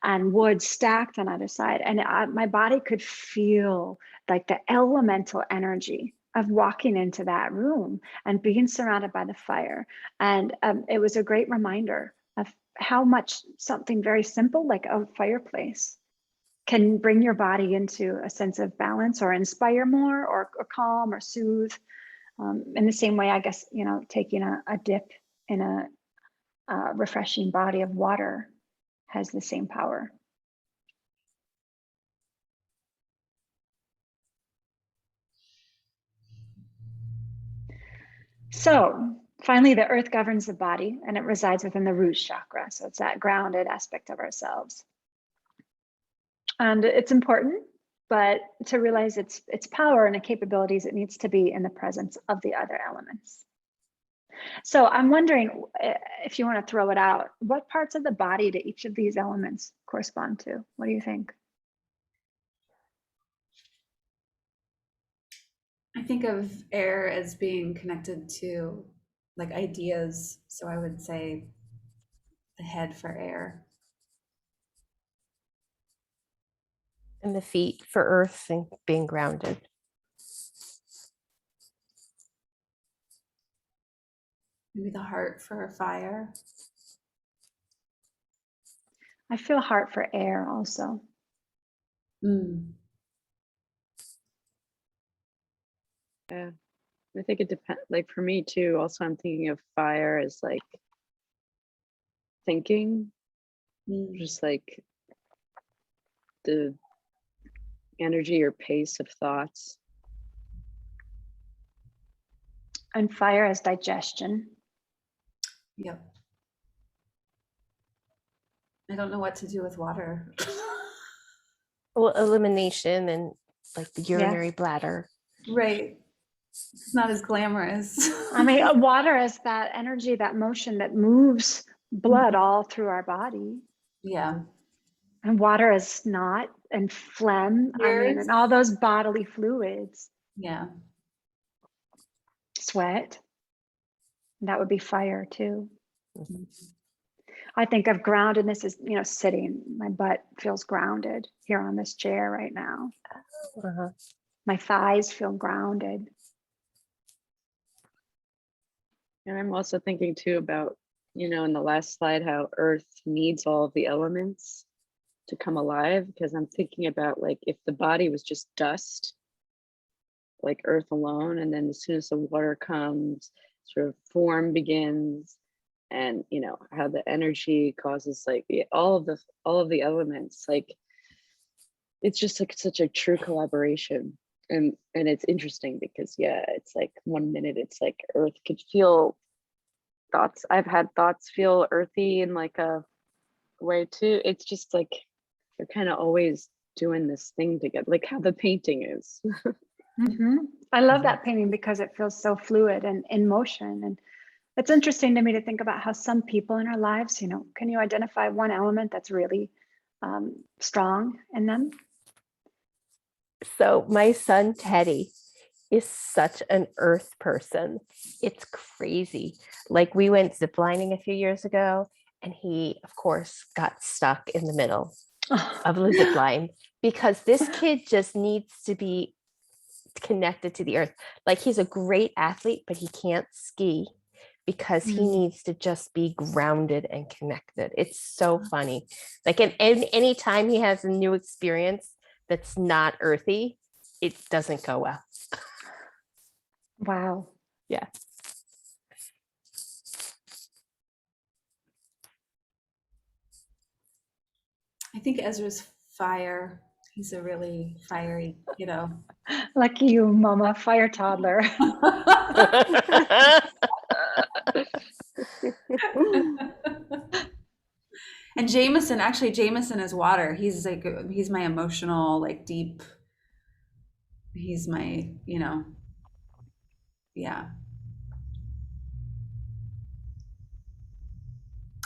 and wood stacked on either side. And my body could feel like the elemental energy of walking into that room and being surrounded by the fire. And it was a great reminder of how much something very simple like a fireplace can bring your body into a sense of balance, or inspire more, or calm, or soothe. In the same way, I guess, you know, taking a dip in a refreshing body of water has the same power. So finally, the earth governs the body and it resides within the root chakra. So it's that grounded aspect of ourselves. And it's important, but to realize its power and its capabilities, it needs to be in the presence of the other elements. So I'm wondering if you want to throw it out, what parts of the body do each of these elements correspond to? What do you think? I think of air as being connected to like ideas. So I would say the head for air. And the feet for earth and being grounded. Maybe the heart for fire. I feel heart for air also. Mm. yeah, I think it depends. Like for me too, also I'm thinking of fire as like thinking, Mm. just like the energy or pace of thoughts. And fire as digestion. Yep. I don't know what to do with water. Well, elimination and like the Yeah. urinary bladder. Right. It's not as glamorous. I mean, water is that energy, that motion that moves blood all through our body. Yeah. And water is snot and phlegm. I mean, Tears. and all those bodily fluids, Yeah. sweat. That would be fire too. Mhm. I think of groundedness as, sitting. My butt feels grounded here on this chair right now. Uh-huh. My thighs feel grounded. And I'm also thinking too about, in the last slide, how Earth needs all of the elements to come alive. Because I'm thinking about like if the body was just dust, like Earth alone, and then as soon as the water comes, sort of form begins, and how the energy causes like all of the elements. Like it's just like such a true collaboration. And it's interesting because it's like 1 minute it's like Earth could feel thoughts. I've had thoughts feel earthy in like a way too. It's just like they're kind of always doing this thing together, like how the painting is. I love that painting because it feels so fluid and in motion. And it's interesting to me to think about how some people in our lives, can you identify one element that's really strong in them? So my son Teddy is such an earth person. It's crazy. Like we went ziplining a few years ago, and he, of course, got stuck in the middle of the zip line because this kid just needs to be connected to the earth. Like he's a great athlete, but he can't ski because he needs to just be grounded and connected. It's so funny. Like any time he has a new experience that's not earthy, it doesn't go well. Wow. Yeah. I think Ezra's fire. He's a really fiery kiddo. Lucky you, mama, fire toddler. And Jameson is water. He's my emotional, like deep. He's my, yeah.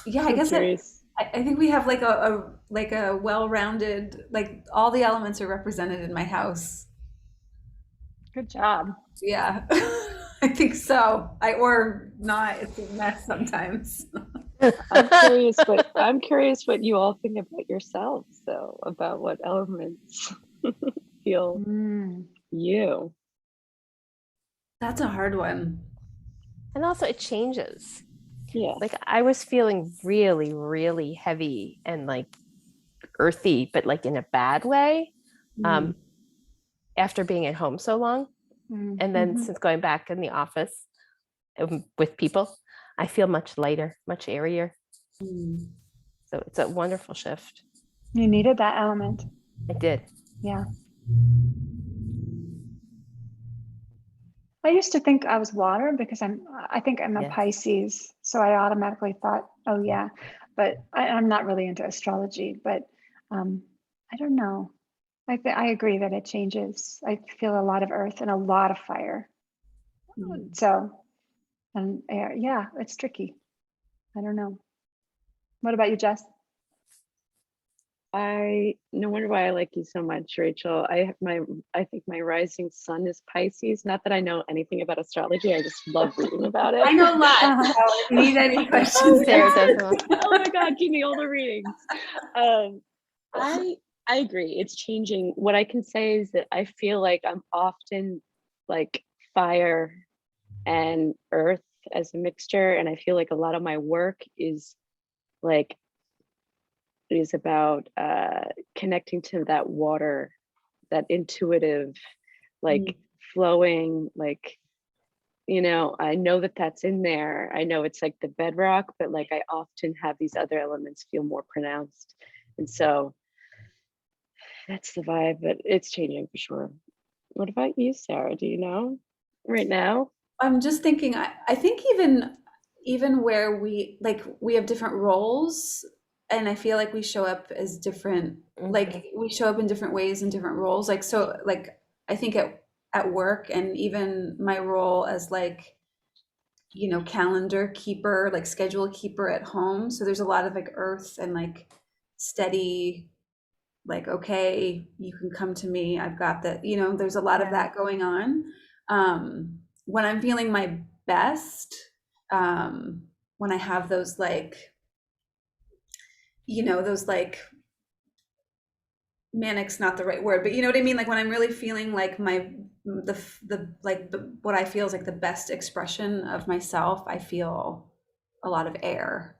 Yeah, I I'm guess curious. I think we have like a well-rounded, like all the elements are represented in my house. Good job. Yeah, I think so. Or not. It's a mess sometimes. I'm curious what you all think about yourselves, though, about what elements feel you. That's a hard one. And also it changes. Yeah. Like I was feeling really, really heavy and like earthy, but like in a bad way. After being at home so long. And then since going back in the office with people, I feel much lighter, much airier. So it's a wonderful shift. You needed that element. I did. Yeah. I used to think I was water because I think I'm a Yes. Pisces. So I automatically thought, oh yeah, but I'm not really into astrology, but I don't know. I agree that it changes. I feel a lot of earth and a lot of fire. So, and air, yeah, it's tricky. I don't know. What about you, Jess? No wonder why I like you so much, Rachel. I think my rising sun is Pisces. Not that I know anything about astrology. I just love reading about it. I know a lot. So if you need any questions, Sarah does well. Oh my God, give me all the readings. I agree. It's changing. What I can say is that I feel like I'm often like fire and earth as a mixture. And I feel like a lot of my work is about connecting to that water, that intuitive, like flowing, like, I know that that's in there. I know it's like the bedrock, but like I often have these other elements feel more pronounced. And so that's the vibe, but it's changing for sure. What about you, Sarah? Do you know right now? I'm just thinking, I think even where we have different roles, and I feel like we show up as different, like we show up in different ways in different roles. Like, so like I think at work, and even my role as like, you know, calendar keeper, like schedule keeper at home. So there's a lot of like earth and like steady, like, okay, you can come to me. I've got that, you know, there's a lot of that going on. When I'm feeling my best, when I have those like, you know, those like manic's not the right word, but you know what I mean? Like when I'm really feeling like what I feel is like the best expression of myself, I feel a lot of air.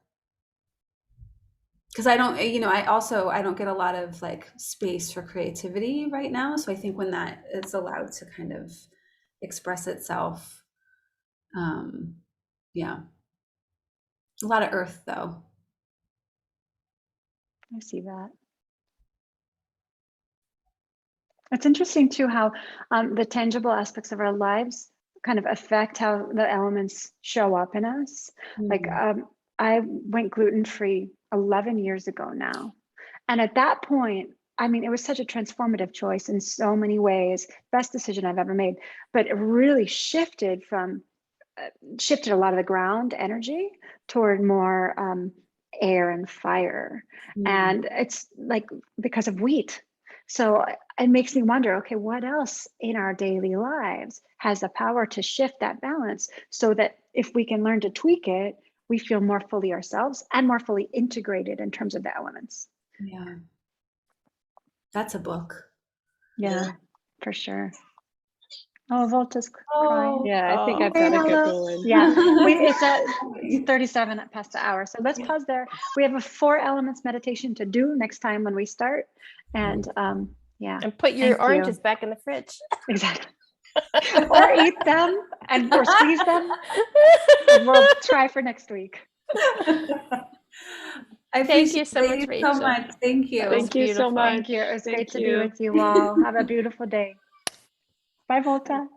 Because I don't, you know, I don't get a lot of like space for creativity right now. So I think when that is allowed to kind of express itself, yeah. A lot of earth though. I see that. It's interesting too how the tangible aspects of our lives kind of affect how the elements show up in us. Like I went gluten-free 11 years ago now. And at that point, I mean, it was such a transformative choice in so many ways, best decision I've ever made, but it really shifted a lot of the ground energy toward more air and fire. And it's like because of wheat. So it makes me wonder, okay, what else in our daily lives has the power to shift that balance so that if we can learn to tweak it, we feel more fully ourselves and more fully integrated in terms of the elements. Yeah. That's a book. Yeah, for sure. Oh, Volta's crying. Yeah, I think I've got a good one. Yeah, it's 37 past the hour. So let's pause there. We have a 4 elements meditation to do next time when we start. And yeah. And put your oranges back in the fridge. Exactly. Or eat them or squeeze them. We'll try for next week. Thank you so much, you Rachel. so much. Thank you. Thank you so much. Thank you. It was great to be you. with you all. Have a beautiful day. Bye, Volta.